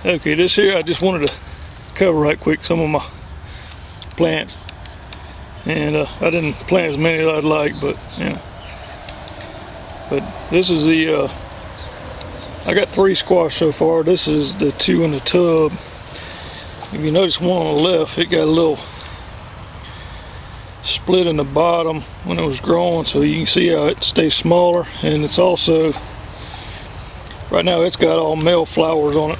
Okay, this here I just wanted to cover right quick some of my plants, and I didn't plant as many as I'd like, but yeah. But this is the I got 3 squash so far. This is the 2 in the tub. If you notice one on the left, it got a little split in the bottom when it was growing, so you can see how it stays smaller. And it's also, right now it's got all male flowers on it.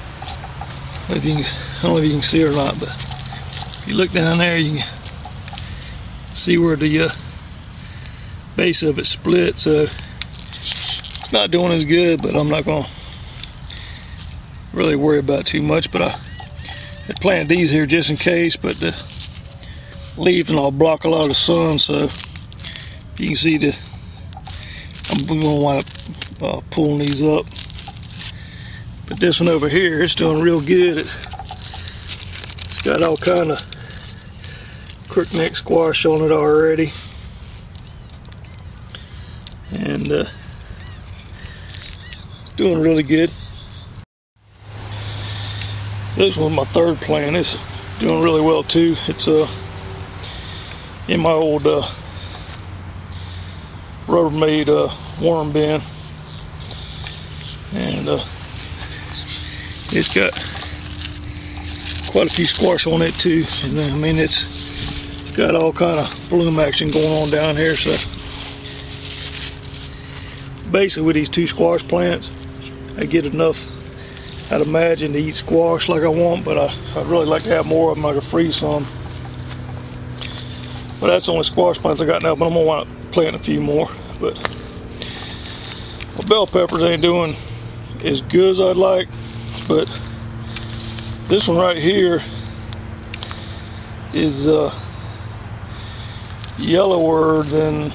I don't know if you can see it or not, but if you look down there, you can see where the base of it split. So it's not doing as good, but I'm not gonna really worry about it too much. But I planted these here just in case, but the leaves and all block a lot of the sun, so you can see I'm gonna wind up pulling these up. But this one over here, it's doing real good. It's got all kind of crookneck squash on it already, and it's doing really good. This one's my 3rd plant. It's doing really well too. It's in my old Rubbermaid worm bin, and it's got quite a few squash on it too. And I mean, it's got all kind of bloom action going on down here. So basically with these 2 squash plants, I get enough, I'd imagine, to eat squash like I want, but I'd really like to have more of them. I could freeze some. But that's the only squash plants I got now, but I'm gonna wind up planting a few more. But my bell peppers ain't doing as good as I'd like, but this one right here is yellower than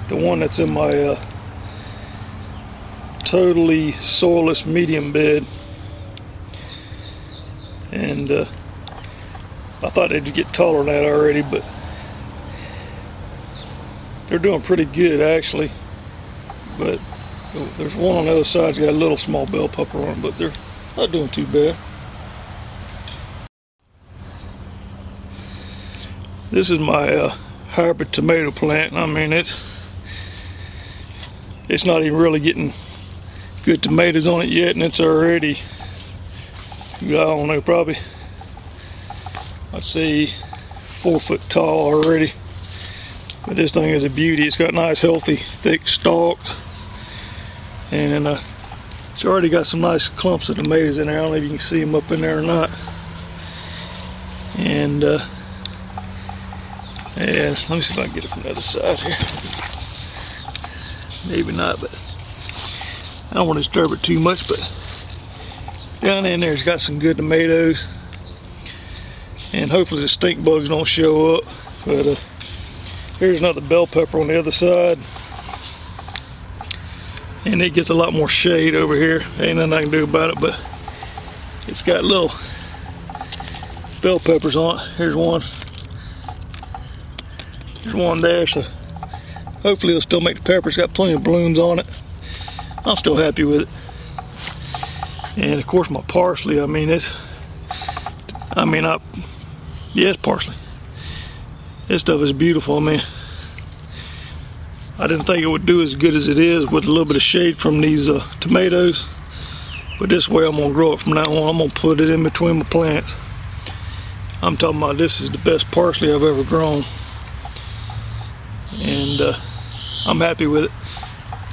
the one that's in my totally soilless medium bed. And I thought they'd get taller than that already, but they're doing pretty good actually. But there's one on the other side that's got a little small bell pepper on it, but they're not doing too bad. This is my hybrid tomato plant. I mean, it's not even really getting good tomatoes on it yet, and it's already, I don't know, probably, I'd say 4 foot tall already. But this thing is a beauty. It's got nice, healthy, thick stalks, and it's already got some nice clumps of tomatoes in there. I don't know if you can see them up in there or not. And yeah, let me see if I can get it from the other side here. Maybe not, but I don't want to disturb it too much. But down in there's got some good tomatoes, and hopefully the stink bugs don't show up. But here's another bell pepper on the other side, and it gets a lot more shade over here. Ain't nothing I can do about it, but it's got little bell peppers on it. Here's one. There's one there, so hopefully it'll still make the pepper. It's got plenty of blooms on it. I'm still happy with it. And of course my parsley, I mean, yes, parsley. This stuff is beautiful. I mean, I didn't think it would do as good as it is with a little bit of shade from these tomatoes, but this way I'm gonna grow it from now on. I'm gonna put it in between my plants. I'm talking about, this is the best parsley I've ever grown, and I'm happy with it.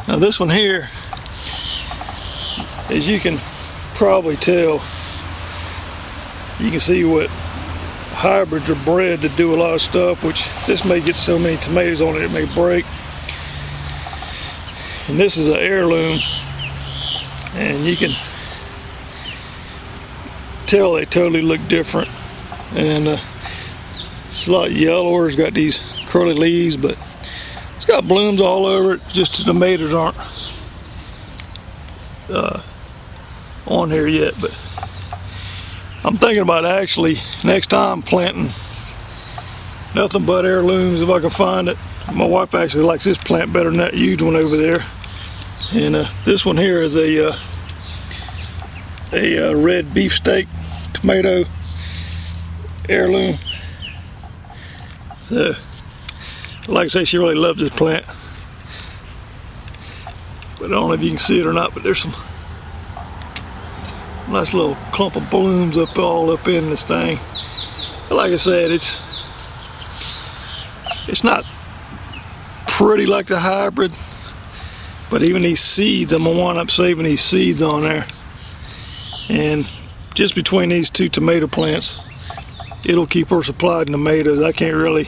Now this one here, as you can probably tell, you can see what hybrids are bred to do a lot of stuff, which this may get so many tomatoes on it, it may break. And this is an heirloom, and you can tell they totally look different. And it's a lot yellower. It's got these curly leaves, but it's got blooms all over it. Just the tomatoes aren't on here yet. But I'm thinking about actually next time planting nothing but heirlooms if I can find it. My wife actually likes this plant better than that huge one over there. And this one here is a a red beefsteak tomato heirloom. So, like I say, she really loves this plant. But I don't know if you can see it or not, but there's some nice little clump of blooms all up in this thing. But like I said, it's not pretty like the hybrid, but even these seeds, I'm gonna wind up saving these seeds on there. And just between these two tomato plants, it'll keep her supplied in tomatoes. I can't really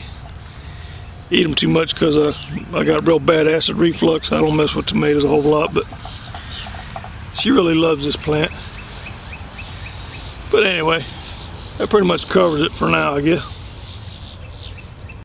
eat them too much because I got real bad acid reflux. I don't mess with tomatoes a whole lot, but she really loves this plant. But anyway, that pretty much covers it for now, I guess.